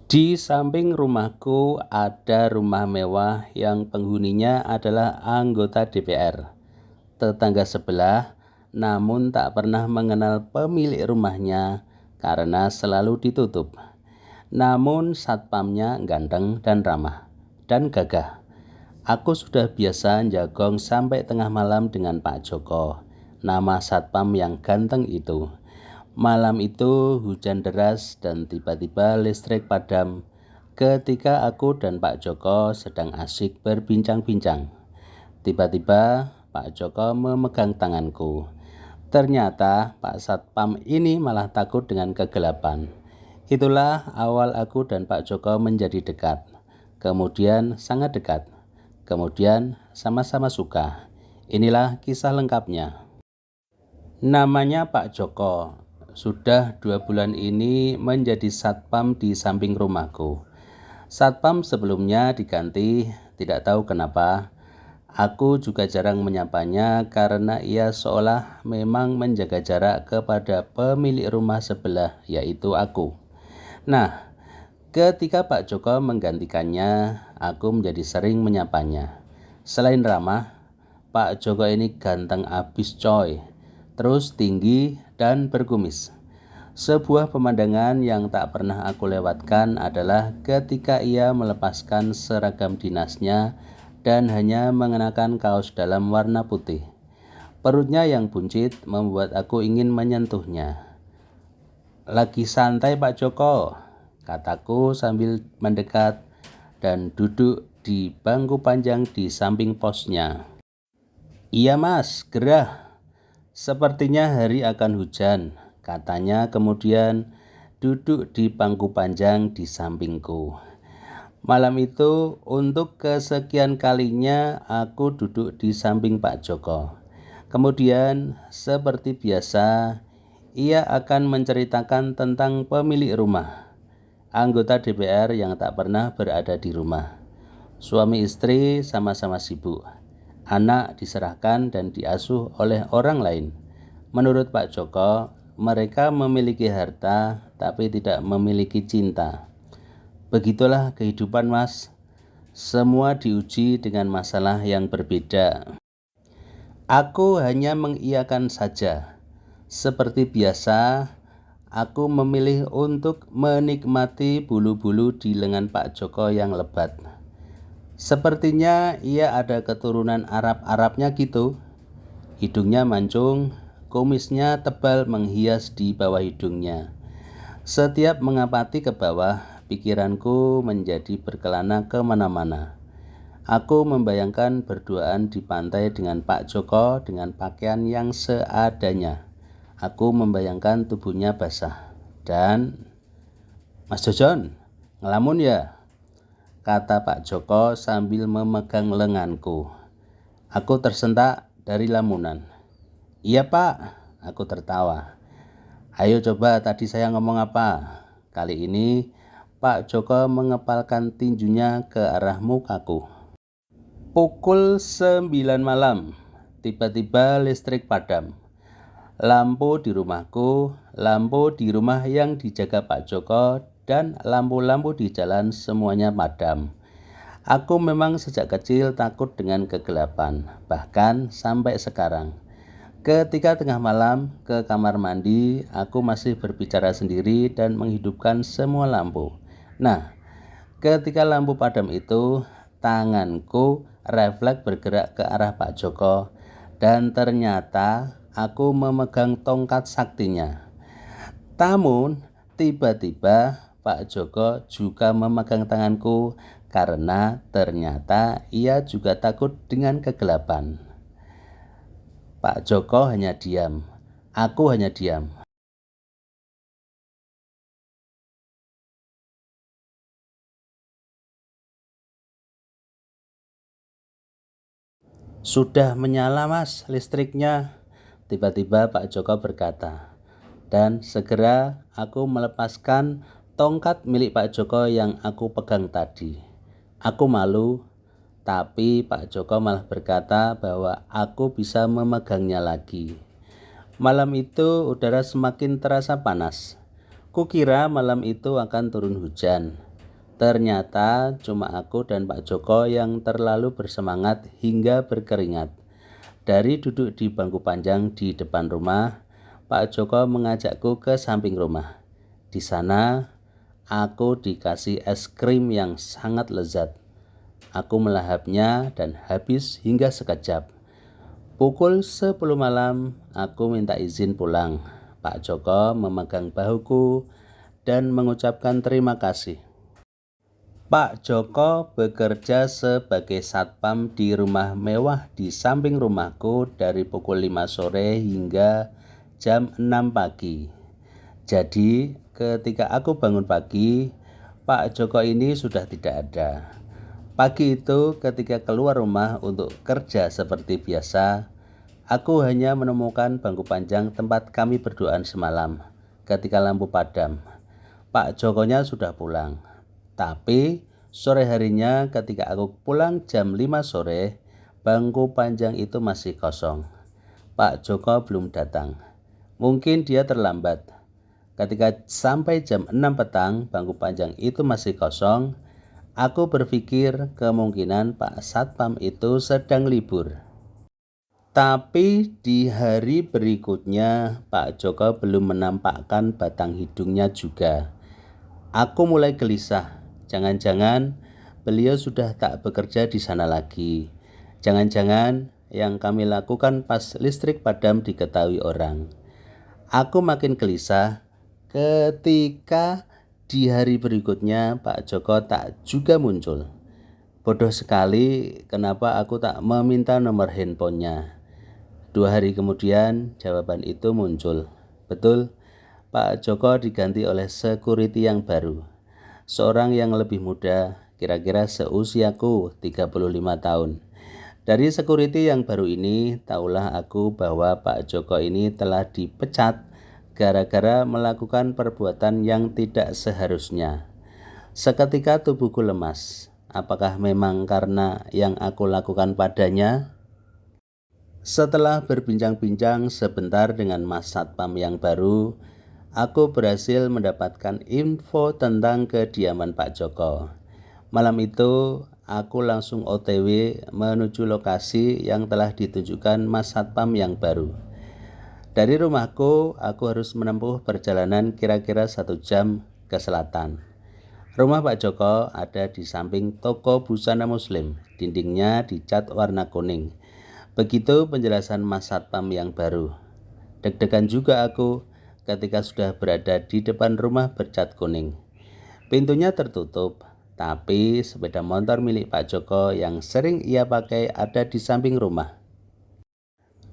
Di samping rumahku ada rumah mewah yang penghuninya adalah anggota DPR. Tetangga sebelah, namun tak pernah mengenal pemilik rumahnya karena selalu ditutup. Namun satpamnya ganteng dan ramah dan gagah. Aku sudah biasa jagong sampai tengah malam dengan Pak Joko, nama satpam yang ganteng itu. Malam itu hujan deras dan tiba-tiba listrik padam ketika aku dan Pak Joko sedang asyik berbincang-bincang. Tiba-tiba Pak Joko memegang tanganku. Ternyata Pak Satpam ini malah takut dengan kegelapan. Itulah awal aku dan Pak Joko menjadi dekat. Kemudian sangat dekat. Kemudian sama-sama suka. Inilah kisah lengkapnya. Namanya Pak Joko. Sudah 2 bulan ini menjadi satpam di samping rumahku. Satpam sebelumnya diganti, tidak tahu kenapa. Aku juga jarang menyapanya karena ia seolah memang menjaga jarak kepada pemilik rumah sebelah, yaitu aku. Nah, ketika Pak Joko menggantikannya, aku menjadi sering menyapanya. Selain ramah, Pak Joko ini ganteng abis coy, terus tinggi dan berkumis. Sebuah pemandangan yang tak pernah aku lewatkan adalah ketika ia melepaskan seragam dinasnya dan hanya mengenakan kaos dalam warna putih. Perutnya yang buncit membuat aku ingin menyentuhnya. "Lagi santai Pak Joko," kataku sambil mendekat dan duduk di bangku panjang di samping posnya. "Iya mas, gerah. Sepertinya hari akan hujan," katanya kemudian duduk di bangku panjang di sampingku. Malam itu untuk kesekian kalinya aku duduk di samping Pak Joko. Kemudian seperti biasa ia akan menceritakan tentang pemilik rumah, anggota DPR yang tak pernah berada di rumah. Suami istri sama-sama sibuk. Anak diserahkan dan diasuh oleh orang lain. Menurut Pak Joko, mereka memiliki harta tapi tidak memiliki cinta. Begitulah kehidupan mas. Semua diuji dengan masalah yang berbeda. Aku hanya mengiyakan saja. Seperti biasa, aku memilih untuk menikmati bulu-bulu di lengan Pak Joko yang lebat. Sepertinya ia ada keturunan Arab-Arabnya gitu. Hidungnya mancung, kumisnya tebal menghias di bawah hidungnya. Setiap mengapati ke bawah, pikiranku menjadi berkelana kemana-mana. Aku membayangkan berduaan di pantai dengan Pak Joko dengan pakaian yang seadanya. Aku membayangkan tubuhnya basah. Dan, "Mas Jojon, ngelamun ya?" kata Pak Joko sambil memegang lenganku. Aku tersentak dari lamunan. "Iya Pak," aku tertawa. "Ayo coba tadi saya ngomong apa?" Kali ini Pak Joko mengepalkan tinjunya ke arah mukaku. Pukul 9 malam, tiba-tiba listrik padam. Lampu di rumahku, lampu di rumah yang dijaga Pak Joko, dan lampu-lampu di jalan semuanya padam. Aku memang sejak kecil takut dengan kegelapan, bahkan sampai sekarang. Ketika tengah malam ke kamar mandi, aku masih berbicara sendiri dan menghidupkan semua lampu. Nah, ketika lampu padam itu, tanganku refleks bergerak ke arah Pak Joko dan ternyata aku memegang tongkat saktinya. Namun, tiba-tiba Pak Joko juga memegang tanganku karena ternyata ia juga takut dengan kegelapan. Pak Joko hanya diam, aku hanya diam. "Sudah menyala mas listriknya," tiba-tiba Pak Joko berkata. Dan segera aku melepaskan tongkat milik Pak Joko yang aku pegang tadi. Aku malu, tapi Pak Joko malah berkata bahwa aku bisa memegangnya lagi. Malam itu udara semakin terasa panas. Kukira malam itu akan turun hujan. Ternyata cuma aku dan Pak Joko yang terlalu bersemangat hingga berkeringat. Dari duduk di bangku panjang di depan rumah, Pak Joko mengajakku ke samping rumah. Di sana, aku dikasih es krim yang sangat lezat. Aku melahapnya dan habis hingga sekejap. Pukul 10 malam, aku minta izin pulang. Pak Joko memegang bahuku dan mengucapkan terima kasih. Pak Joko bekerja sebagai satpam di rumah mewah di samping rumahku dari pukul 5 sore hingga jam 6 pagi. Jadi, ketika aku bangun pagi, Pak Joko ini sudah tidak ada. Pagi itu ketika keluar rumah untuk kerja seperti biasa, aku hanya menemukan bangku panjang tempat kami berdoa semalam ketika lampu padam. Pak Jokonya sudah pulang. Tapi sore harinya ketika aku pulang jam 5 sore, bangku panjang itu masih kosong. Pak Joko belum datang. Mungkin dia terlambat. Ketika sampai jam 6 petang, bangku panjang itu masih kosong. Aku berpikir kemungkinan Pak Satpam itu sedang libur. Tapi di hari berikutnya, Pak Joko belum menampakkan batang hidungnya juga. Aku mulai gelisah. Jangan-jangan beliau sudah tak bekerja di sana lagi. Jangan-jangan yang kami lakukan pas listrik padam diketahui orang. Aku makin gelisah ketika di hari berikutnya Pak Joko tak juga muncul. Bodoh sekali, kenapa aku tak meminta nomor handphonenya. 2 hari kemudian jawaban itu muncul. Betul, Pak Joko diganti oleh security yang baru. Seorang yang lebih muda, kira-kira seusiaku 35 tahun. Dari security yang baru ini, tahulah aku bahwa Pak Joko ini telah dipecat gara-gara melakukan perbuatan yang tidak seharusnya. Seketika tubuhku lemas. Apakah memang karena yang aku lakukan padanya? Setelah berbincang-bincang sebentar dengan Mas Satpam yang baru, aku berhasil mendapatkan info tentang kediaman Pak Joko. Malam itu, aku langsung OTW menuju lokasi yang telah ditunjukkan Mas Satpam yang baru. Dari rumahku, aku harus menempuh perjalanan kira-kira 1 jam ke selatan. Rumah Pak Joko ada di samping toko busana muslim. Dindingnya dicat warna kuning. Begitu penjelasan Mas Satpam yang baru. Deg-degan juga aku ketika sudah berada di depan rumah bercat kuning. Pintunya tertutup, tapi sepeda motor milik Pak Joko yang sering ia pakai ada di samping rumah.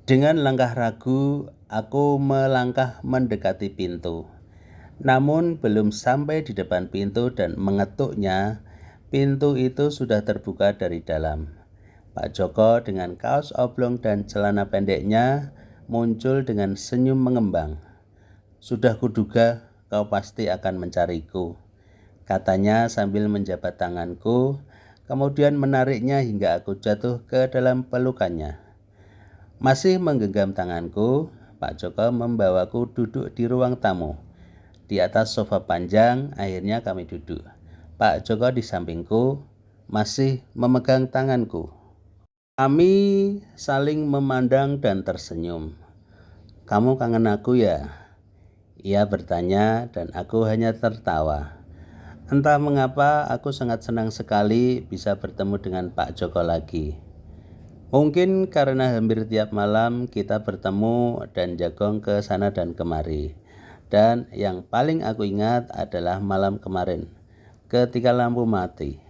Dengan langkah ragu, aku melangkah mendekati pintu. Namun belum sampai di depan pintu dan mengetuknya, pintu itu sudah terbuka dari dalam. Pak Joko dengan kaos oblong dan celana pendeknya muncul dengan senyum mengembang. "Sudah kuduga kau pasti akan mencariku," katanya sambil menjabat tanganku, kemudian menariknya hingga aku jatuh ke dalam pelukannya. Masih menggenggam tanganku, Pak Joko membawaku duduk di ruang tamu. Di atas sofa panjang, akhirnya kami duduk. Pak Joko di sampingku, masih memegang tanganku. Kami saling memandang dan tersenyum. "Kamu kangen aku ya?" Ia bertanya dan aku hanya tertawa. Entah mengapa aku sangat senang sekali bisa bertemu dengan Pak Joko lagi. Mungkin karena hampir tiap malam kita bertemu dan jagong ke sana dan kemari. Dan yang paling aku ingat adalah malam kemarin, ketika lampu mati.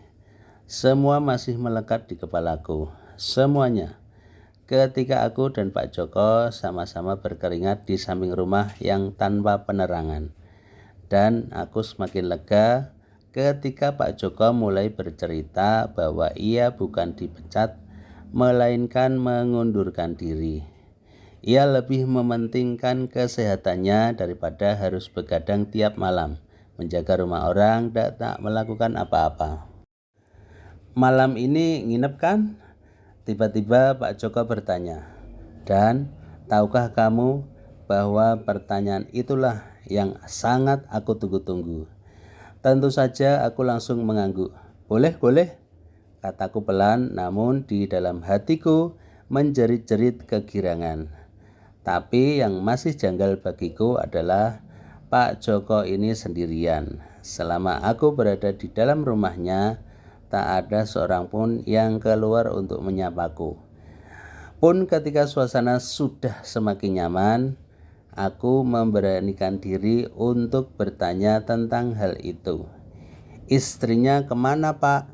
Semua masih melekat di kepalaku, semuanya. Ketika aku dan Pak Joko sama-sama berkeringat di samping rumah yang tanpa penerangan. Dan aku semakin lega ketika Pak Joko mulai bercerita bahwa ia bukan dipecat, melainkan mengundurkan diri. Ia lebih mementingkan kesehatannya daripada harus begadang tiap malam, menjaga rumah orang dan tak melakukan apa-apa. "Malam ini nginep kan?" Tiba-tiba Pak Joko bertanya. Dan tahukah kamu bahwa pertanyaan itulah yang sangat aku tunggu-tunggu. Tentu saja aku langsung mengangguk. Boleh, boleh, kataku pelan, namun di dalam hatiku menjerit-jerit kegirangan. Tapi yang masih janggal bagiku adalah Pak Joko ini sendirian. Selama aku berada di dalam rumahnya, tak ada seorang pun yang keluar untuk menyapaku. Pun ketika suasana sudah semakin nyaman, aku memberanikan diri untuk bertanya tentang hal itu. Istrinya kemana, Pak?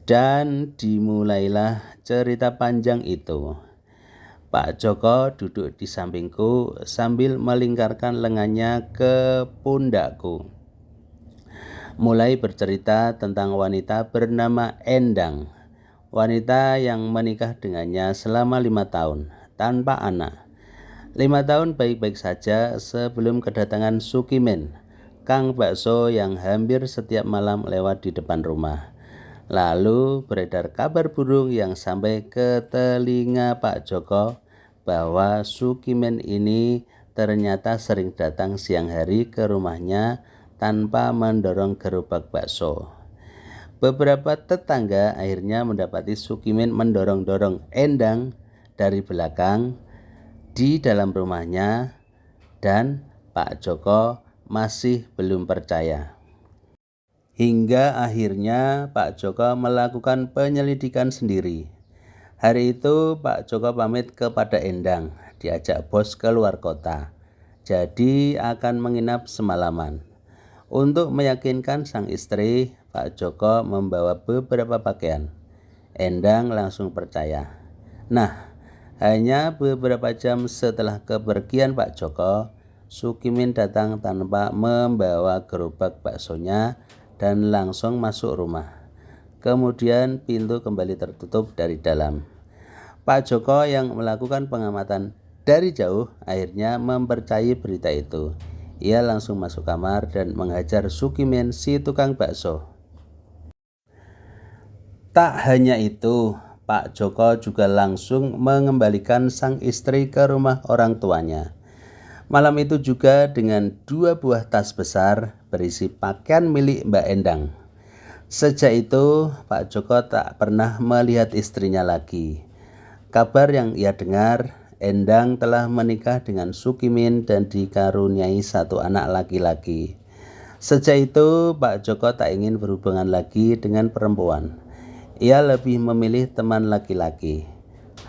Dan dimulailah cerita panjang itu. Pak Joko duduk di sampingku sambil melingkarkan lengannya ke pundakku. Mulai bercerita tentang wanita bernama Endang. Wanita yang menikah dengannya selama 5 tahun tanpa anak. 5 tahun baik-baik saja sebelum kedatangan Sukimen, Kang Bakso yang hampir setiap malam lewat di depan rumah. Lalu beredar kabar burung yang sampai ke telinga Pak Joko bahwa Sukimen ini ternyata sering datang siang hari ke rumahnya tanpa mendorong gerobak bakso. Beberapa tetangga akhirnya mendapati Sukimen mendorong-dorong Endang dari belakang di dalam rumahnya, dan Pak Joko masih belum percaya. Hingga akhirnya Pak Joko melakukan penyelidikan sendiri. Hari itu Pak Joko pamit kepada Endang, diajak bos keluar kota. Jadi akan menginap semalaman. Untuk meyakinkan sang istri, Pak Joko membawa beberapa pakaian. Endang langsung percaya. Nah, hanya beberapa jam setelah kepergian Pak Joko, Sukimin datang tanpa membawa gerobak baksonya dan langsung masuk rumah. Kemudian pintu kembali tertutup dari dalam. Pak Joko yang melakukan pengamatan dari jauh akhirnya mempercayai berita itu. Ia langsung masuk kamar dan menghajar Sukimen si tukang bakso. Tak hanya itu, Pak Joko juga langsung mengembalikan sang istri ke rumah orang tuanya. Malam itu juga dengan 2 buah tas besar berisi pakaian milik Mbak Endang. Sejak itu, Pak Joko tak pernah melihat istrinya lagi. Kabar yang ia dengar, Endang telah menikah dengan Sukimin dan dikaruniai 1 anak laki-laki. Sejak itu Pak Joko tak ingin berhubungan lagi dengan perempuan. Ia lebih memilih teman laki-laki.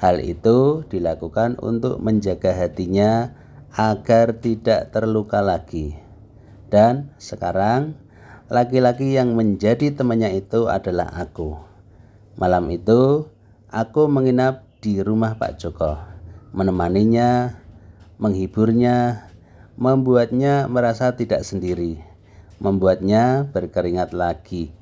Hal itu dilakukan untuk menjaga hatinya agar tidak terluka lagi. Dan sekarang laki-laki yang menjadi temannya itu adalah aku. Malam itu aku menginap di rumah Pak Joko, menemaninya, menghiburnya, membuatnya merasa tidak sendiri, membuatnya berkeringat lagi.